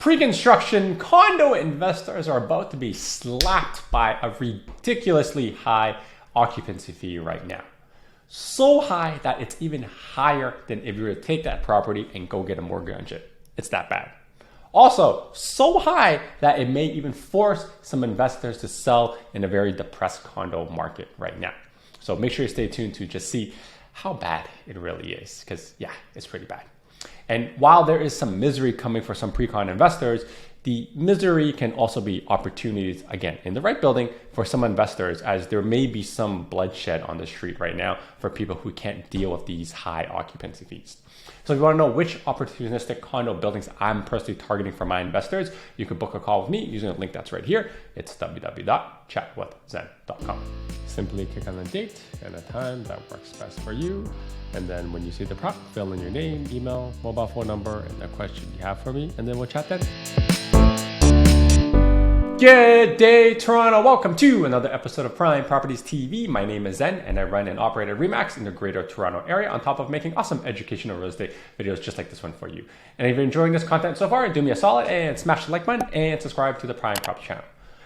Pre-construction condo investors are about to be slapped by a ridiculously high occupancy fee right now. So high that it's even higher than if you were to take that property and go get a mortgage on it. It's that bad. Also, so high that it may even force some investors to sell in a very depressed condo market right now. So make sure you stay tuned to just see how bad it really is, because yeah, it's pretty bad. And while there is some misery coming for some pre-con investors, the misery can also be opportunities, again, in the right building for some investors, as there may be some bloodshed on the street right now for people who can't deal with these high occupancy fees. So if you want to know which opportunistic condo buildings I'm personally targeting for my investors, you can book a call with me using the link that's right here. It's www.chatwithzen.com. Simply click on the date and a time that works best for you. And then when you see the prompt, fill in your name, email, mobile phone number, and the question you have for me, and then we'll chat then. Good day, Toronto. Welcome to another episode of Prime Properties TV. My name is Zen, and I run and operate a RE/MAX in the greater Toronto area, on top of making awesome educational real estate videos just like this one for you. And if you're enjoying this content so far, do me a solid and smash the like button and subscribe to the Prime Property channel.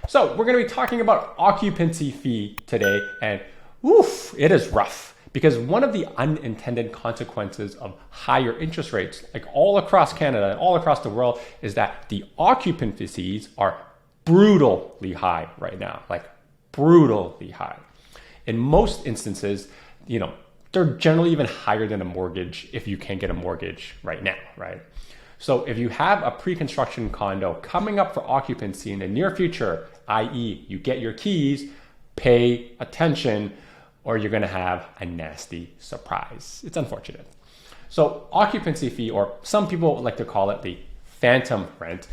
So we're going to be talking about occupancy fee today, and oof, it is rough. Because one of the unintended consequences of higher interest rates, like all across Canada and all across the world, is that the occupancy fees are brutally high right now, like brutally high. In most instances, they're generally even higher than a mortgage if you can get a mortgage right now, right? So if you have a pre-construction condo coming up for occupancy in the near future, i.e. you get your keys, pay attention, or you're going to have a nasty surprise. It's unfortunate. So occupancy fee, or some people like to call it the phantom rent,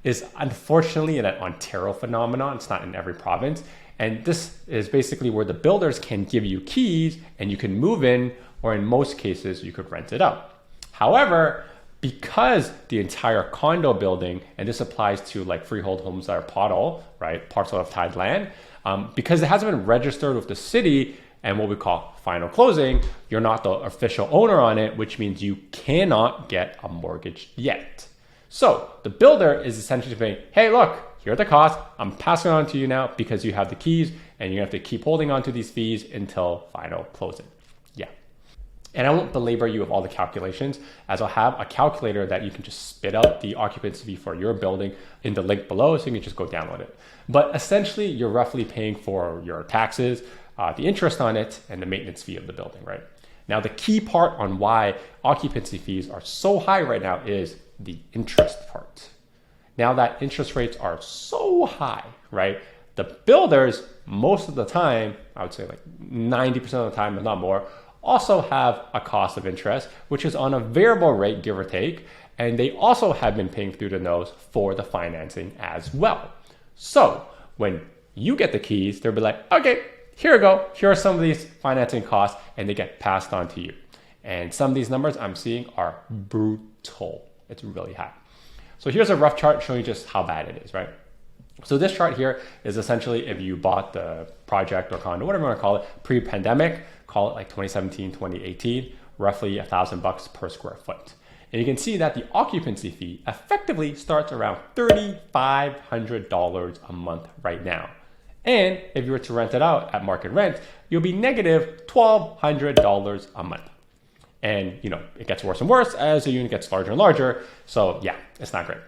is unfortunately an Ontario phenomenon. It's not in every province. And this is basically where the builders can give you keys and you can move in, or in most cases, you could rent it out. However, because the entire condo building, and this applies to like freehold homes that are parcel of tied land, because it hasn't been registered with the city and what we call final closing, you're not the official owner on it, which means you cannot get a mortgage yet. So the builder is essentially saying, hey, look, here are the costs. I'm passing it on to you now because you have the keys, and you have to keep holding on to these fees until final closing. Yeah. And I won't belabor you with all the calculations, as I'll have a calculator that you can just spit out the occupancy fee for your building in the link below, so you can just go download it. But essentially, you're roughly paying for your taxes, the interest on it, and the maintenance fee of the building, right? Now, the key part on why occupancy fees are so high right now is the interest part. Now that interest rates are so high, right? The builders, most of the time, I would say like 90% of the time, if not more, also have a cost of interest, which is on a variable rate, give or take. And they also have been paying through the nose for the financing as well. So when you get the keys, they'll be like, okay, here we go. Here are some of these financing costs, and they get passed on to you. And some of these numbers I'm seeing are brutal. It's really high. So here's a rough chart showing you just how bad it is, right? So this chart here is essentially if you bought the project or condo, whatever you want to call it, pre-pandemic, call it like 2017, 2018, roughly $1,000 per square foot. And you can see that the occupancy fee effectively starts around $3,500 a month right now. And if you were to rent it out at market rent, you'll be negative $1,200 a month. And it gets worse and worse as the unit gets larger and larger. So yeah, it's not great.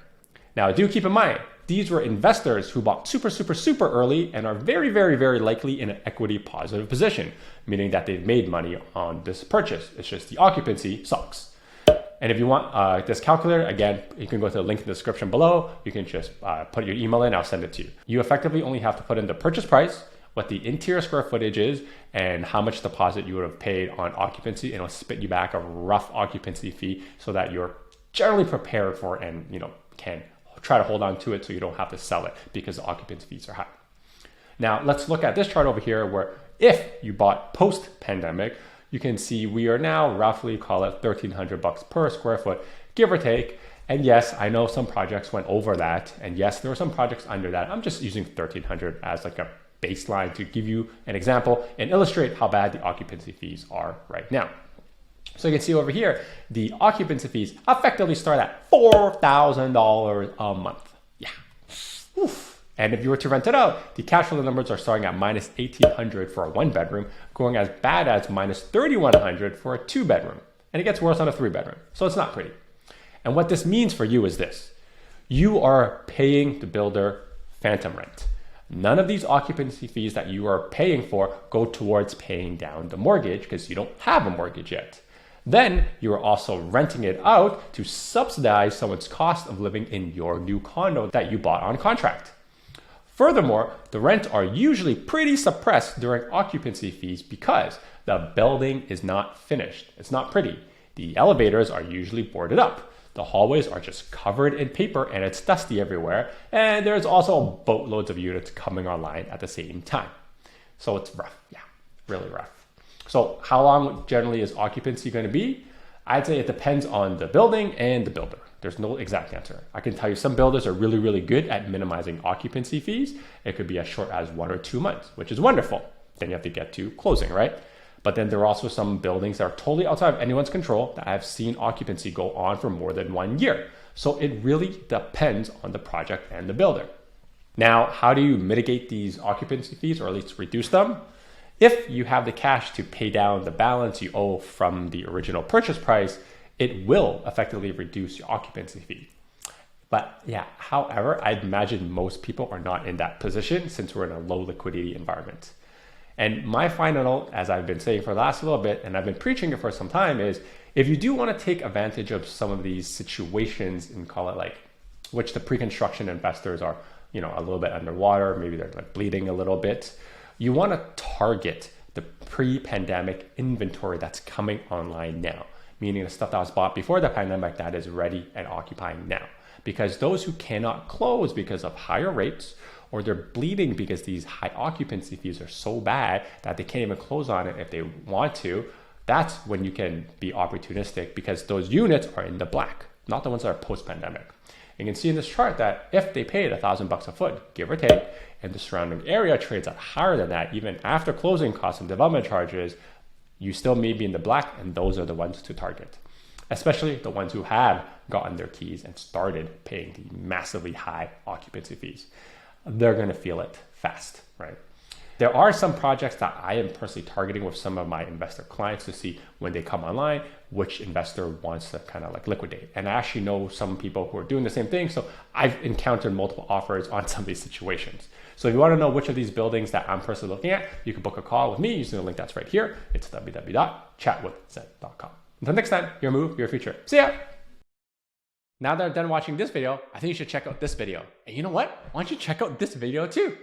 Now do keep in mind, these were investors who bought super early and are very, very, very likely in an equity positive position, meaning that they've made money on this purchase. It's just the occupancy sucks. And if you want this calculator, again, you can go to the link in the description below. You can just put your email in, I'll send it to you. You effectively only have to put in the purchase price, what the interior square footage is, and how much deposit you would have paid on occupancy, and it'll spit you back a rough occupancy fee so that you're generally prepared for it and can try to hold on to it so you don't have to sell it because the occupancy fees are high. Now let's look at this chart over here where if you bought post-pandemic, you can see we are now roughly, call it $1,300 per square foot, give or take. And yes, I know some projects went over that. And yes, there were some projects under that. I'm just using 1,300 as like a baseline to give you an example and illustrate how bad the occupancy fees are right now. So you can see over here, the occupancy fees effectively start at $4,000 a month. Yeah. Oof. And if you were to rent it out, the cash flow numbers are starting at minus $1,800 for a 1-bedroom, going as bad as minus $3,100 for a 2-bedroom. And it gets worse on a 3-bedroom. So it's not pretty. And what this means for you is this. You are paying the builder phantom rent. None of these occupancy fees that you are paying for go towards paying down the mortgage because you don't have a mortgage yet. Then you are also renting it out to subsidize someone's cost of living in your new condo that you bought on contract. Furthermore, the rents are usually pretty suppressed during occupancy fees because the building is not finished. It's not pretty. The elevators are usually boarded up. The hallways are just covered in paper and it's dusty everywhere. And there's also boatloads of units coming online at the same time. So it's rough. Yeah, really rough. So how long generally is occupancy going to be? I'd say it depends on the building and the builder. There's no exact answer. I can tell you some builders are really, really good at minimizing occupancy fees. It could be as short as 1 or 2 months, which is wonderful. Then you have to get to closing, right? But then there are also some buildings that are totally outside of anyone's control that I've seen occupancy go on for more than 1 year. So it really depends on the project and the builder. Now, how do you mitigate these occupancy fees or at least reduce them? If you have the cash to pay down the balance you owe from the original purchase price, it will effectively reduce your occupancy fee. But yeah, however, I'd imagine most people are not in that position since we're in a low liquidity environment. And my final note, as I've been saying for the last little bit, and I've been preaching it for some time, is if you do want to take advantage of some of these situations and call it like, which the pre-construction investors are, a little bit underwater, maybe they're like bleeding a little bit, you want to target the pre-pandemic inventory that's coming online now, meaning the stuff that was bought before the pandemic that is ready and occupying now. Because those who cannot close because of higher rates, or they're bleeding because these high occupancy fees are so bad that they can't even close on it if they want to, that's when you can be opportunistic because those units are in the black, not the ones that are post-pandemic. You can see in this chart that if they paid $1,000 a foot, give or take, and the surrounding area trades at higher than that, even after closing costs and development charges, you still may be in the black, and those are the ones to target, especially the ones who have gotten their keys and started paying the massively high occupancy fees. They're going to feel it fast, right? There are some projects that I am personally targeting with some of my investor clients to see when they come online, which investor wants to kind of like liquidate. And I actually know some people who are doing the same thing. So I've encountered multiple offers on some of these situations. So if you want to know which of these buildings that I'm personally looking at, you can book a call with me using the link that's right here. It's www.chatwithzen.com. Until next time, your move, your future. See ya. Now that I'm done watching this video, I think you should check out this video. And you know what? Why don't you check out this video too?